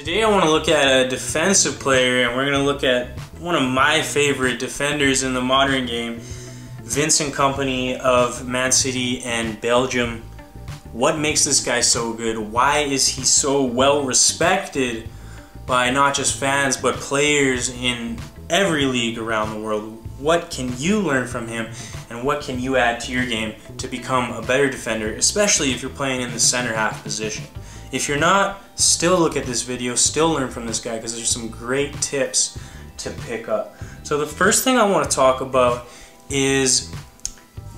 Today I want to look at a defensive player, and we're going to look at one of my favorite defenders in the modern game, Vincent Kompany of Man City and Belgium. What makes this guy so good? Why is he so well respected by not just fans but players in every league around the world? What can you learn from him, and what can you add to your game to become a better defender, especially if you're playing in the center half position? If you're not, still look at this video, still learn from this guy, because there's some great tips to pick up. So the first thing I want to talk about is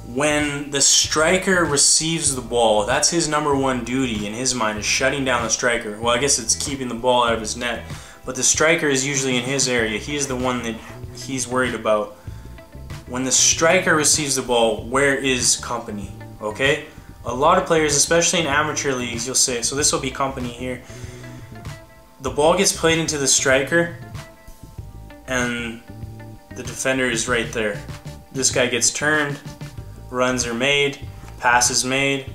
when the striker receives the ball. That's his number one duty in his mind, is shutting down the striker. Well, I guess it's keeping the ball out of his net, but the striker is usually in his area. He's the one that he's worried about. When the striker receives the ball, where is Kompany? Okay? A lot of players, especially in amateur leagues, you'll say, so this will be Kompany here. The ball gets played into the striker, and the defender is right there. This guy gets turned, runs are made, passes made,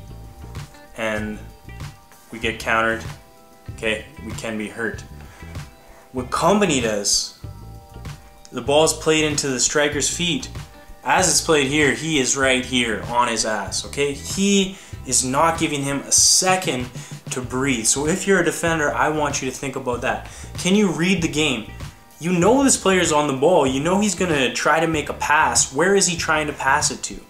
and we get countered. Okay, we can be hurt. What Kompany does, the ball is played into the striker's feet. As it's played here, he is right here on his ass, okay? He is not giving him a second to breathe. So if you're a defender, I want you to think about that. Can you read the game? You know this player's on the ball. You know he's going to try to make a pass. Where is he trying to pass it to?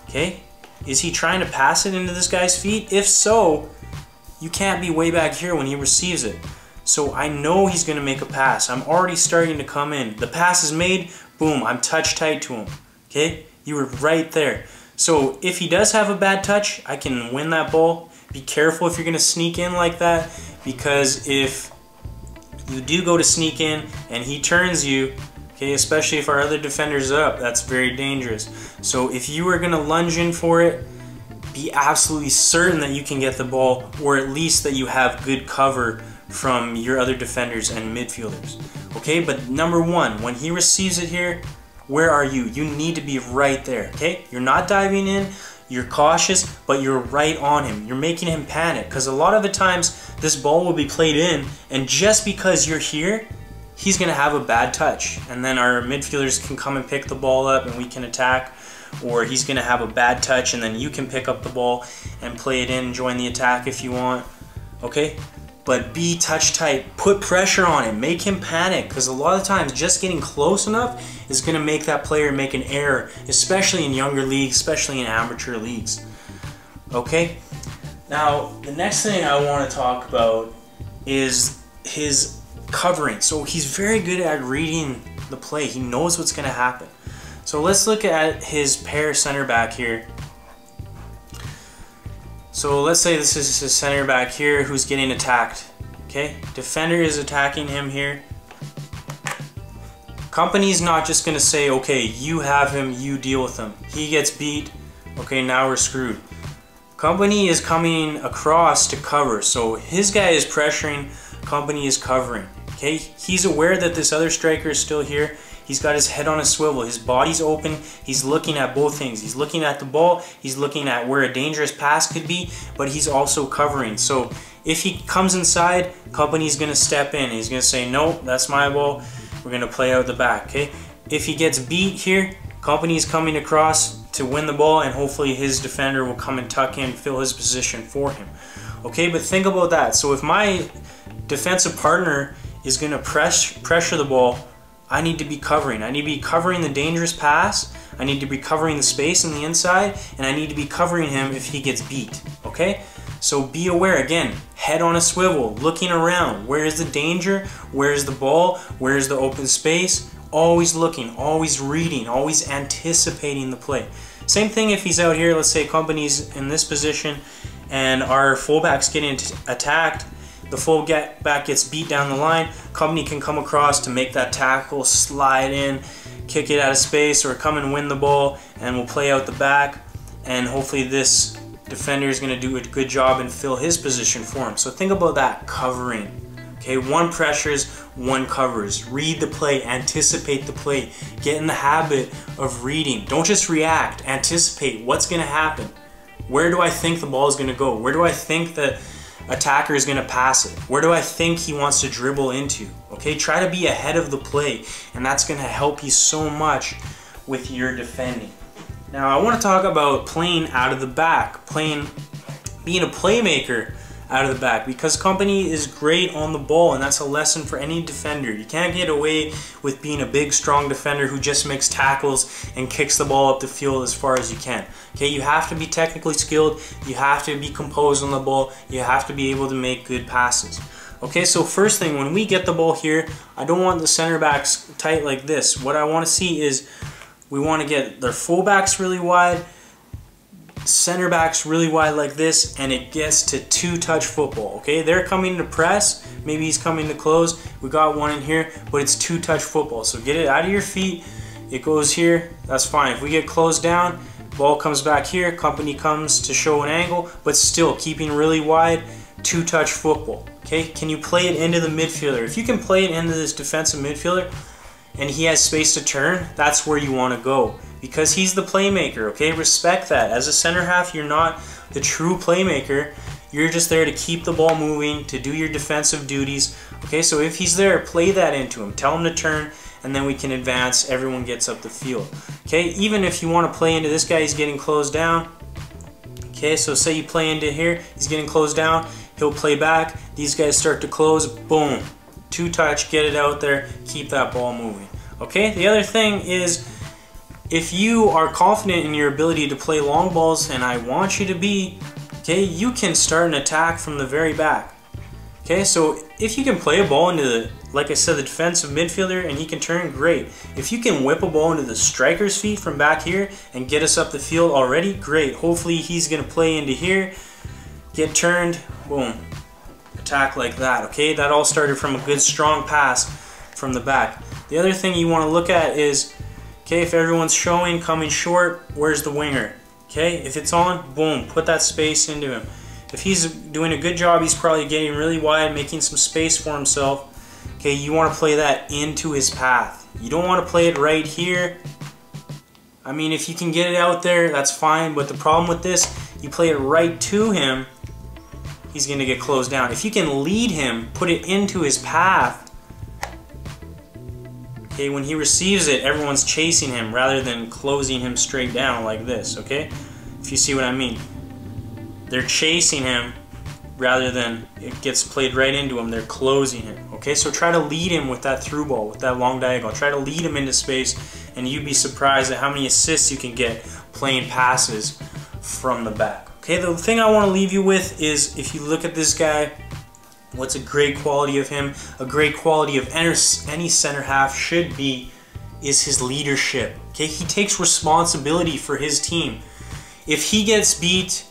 Okay? Is he trying to pass it into this guy's feet? If so, you can't be way back here when he receives it. So I know he's going to make a pass. I'm already starting to come in. The pass is made. Boom, I'm touch tight to him. Okay? You were right there. So if he does have a bad touch, I can win that ball. Be careful if you're going to sneak in like that, because if you do go to sneak in and he turns you, okay, especially if our other defender's up, that's very dangerous. So if you are going to lunge in for it, be absolutely certain that you can get the ball, or at least that you have good cover from your other defenders and midfielders. Okay, but number one, when he receives it here, where are you? You need to be right there, okay? You're not diving in, you're cautious, but you're right on him. You're making him panic, because a lot of the times this ball will be played in, and just because you're here, he's gonna have a bad touch. And then our midfielders can come and pick the ball up and we can attack, or he's gonna have a bad touch and then you can pick up the ball and play it in, join the attack if you want, okay? But be touch tight, put pressure on him, make him panic, because a lot of times just getting close enough is going to make that player make an error, especially in younger leagues, especially in amateur leagues. Okay? Now, the next thing I want to talk about is his covering. So he's very good at reading the play. He knows what's going to happen. So let's look at his pair center back here. So let's say this is his center back here who's getting attacked. Okay, defender is attacking him here. Kompany's not just gonna say, okay, you have him, you deal with him. He gets beat, okay, now we're screwed. Kompany is coming across to cover, so his guy is pressuring, Kompany is covering. Okay, he's aware that this other striker is still here. He's got his head on a swivel, his body's open, he's looking at both things. He's looking at the ball, he's looking at where a dangerous pass could be, but he's also covering. So if he comes inside, Kompany's gonna step in. He's gonna say, no, that's my ball, we're gonna play out the back, okay? If he gets beat here, Kompany's coming across to win the ball, and hopefully his defender will come and tuck in, fill his position for him. Okay, but think about that. So if my defensive partner is gonna pressure the ball, I need to be covering. I need to be covering the dangerous pass, I need to be covering the space in the inside, and I need to be covering him if he gets beat, okay? So be aware, again, head on a swivel, looking around. Where is the danger? Where is the ball? Where is the open space? Always looking, always reading, always anticipating the play. Same thing if he's out here, let's say Kompany's in this position, and our fullback's getting attacked. The fullback gets beat down the line. Kompany can come across to make that tackle, slide in, kick it out of space, or come and win the ball, and we'll play out the back. And hopefully this defender is going to do a good job and fill his position for him. So think about that, covering. Okay, one pressures, one covers. Read the play, anticipate the play. Get in the habit of reading. Don't just react, anticipate what's going to happen. Where do I think the ball is going to go? Where do I think that attacker is going to pass it? Where do I think he wants to dribble into? Okay, try to be ahead of the play, and that's going to help you so much with your defending. Now I want to talk about playing out of the back, being a playmaker out of the back, because Kompany is great on the ball, and that's a lesson for any defender. You can't get away with being a big, strong defender who just makes tackles and kicks the ball up the field as far as you can. Okay, you have to be technically skilled, you have to be composed on the ball, you have to be able to make good passes. Okay, so first thing, when we get the ball here, I don't want the center backs tight like this. What I want to see is we want to get their fullbacks really wide, center backs really wide like this, and it gets to two-touch football. Okay, they're coming to press, maybe he's coming to close, we got one in here, but it's two-touch football. So get it out of your feet, it goes here, that's fine. If we get closed down, ball comes back here, Kompany comes to show an angle, but still keeping really wide, two-touch football. Okay, can you play it into the midfielder? If you can play it into this defensive midfielder and he has space to turn, that's where you want to go, because he's the playmaker. Okay, respect that. As a center half, you're not the true playmaker. You're just there to keep the ball moving, to do your defensive duties. Okay, so if he's there, play that into him. Tell him to turn, and then we can advance. Everyone gets up the field. Okay, even if you want to play into this guy, he's getting closed down. Okay, so say you play into here, he's getting closed down, he'll play back, these guys start to close, boom. Two-touch, get it out there, keep that ball moving. Okay, the other thing is, if you are confident in your ability to play long balls, and I want you to be, okay, you can start an attack from the very back. Okay, so if you can play a ball into the, like I said, the defensive midfielder, and he can turn, great. If you can whip a ball into the striker's feet from back here and get us up the field already, great. Hopefully he's going to play into here, get turned, boom. Attack like that. Okay, that all started from a good strong pass from the back. The other thing you want to look at is, okay, if everyone's showing, coming short, where's the winger? Okay, if it's on, boom, put that space into him. If he's doing a good job, he's probably getting really wide, making some space for himself. Okay, you want to play that into his path. You don't want to play it right here. I mean, if you can get it out there, that's fine, but the problem with this, you play it right to him, he's going to get closed down. If you can lead him, put it into his path, okay, when he receives it, everyone's chasing him rather than closing him straight down like this, okay? If you see what I mean. They're chasing him rather than it gets played right into him, they're closing him, okay? So try to lead him with that through ball, with that long diagonal. Try to lead him into space, and you'd be surprised at how many assists you can get playing passes from the back. Okay, the thing I want to leave you with is, if you look at this guy, what's a great quality of him, a great quality of any center half should be, is his leadership. Okay, he takes responsibility for his team. If he gets beat,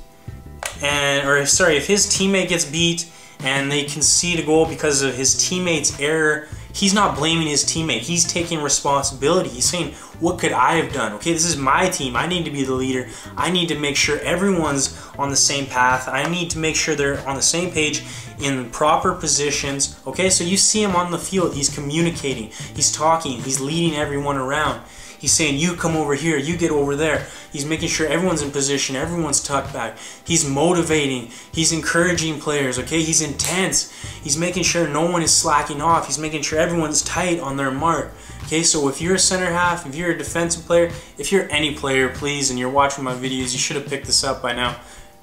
if his teammate gets beat and they concede a goal because of his teammate's error, he's not blaming his teammate. He's taking responsibility. He's saying, what could I have done? Okay, this is my team. I need to be the leader. I need to make sure everyone's on the same path. I need to make sure they're on the same page in proper positions. Okay, so you see him on the field. He's communicating. He's talking. He's leading everyone around. He's saying, you come over here, you get over there. He's making sure everyone's in position, everyone's tucked back. He's motivating, he's encouraging players, okay? He's intense. He's making sure no one is slacking off. He's making sure everyone's tight on their mark. Okay, so if you're a center half, if you're a defensive player, if you're any player, please, and you're watching my videos, you should have picked this up by now.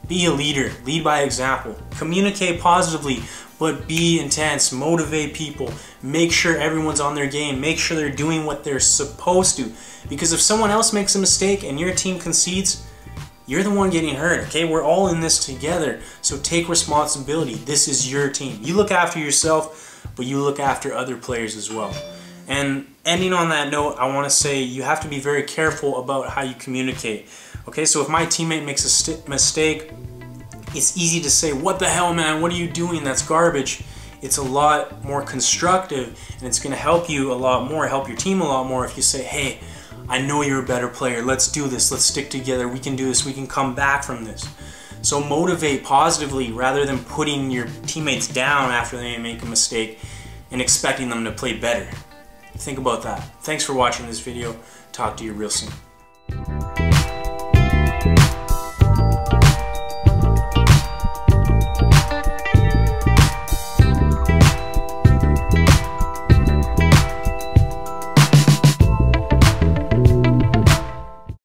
Be a leader, lead by example. Communicate positively, but be intense, motivate people, make sure everyone's on their game, make sure they're doing what they're supposed to. Because if someone else makes a mistake and your team concedes, you're the one getting hurt, okay? We're all in this together, so take responsibility. This is your team. You look after yourself, but you look after other players as well. And ending on that note, I want to say you have to be very careful about how you communicate. Okay, so if my teammate makes a mistake, it's easy to say, what the hell, man, what are you doing? That's garbage. It's a lot more constructive, and it's going to help you a lot more, help your team a lot more if you say, hey, I know you're a better player. Let's do this. Let's stick together. We can do this. We can come back from this. So motivate positively rather than putting your teammates down after they make a mistake and expecting them to play better. Think about that. Thanks for watching this video. Talk to you real soon.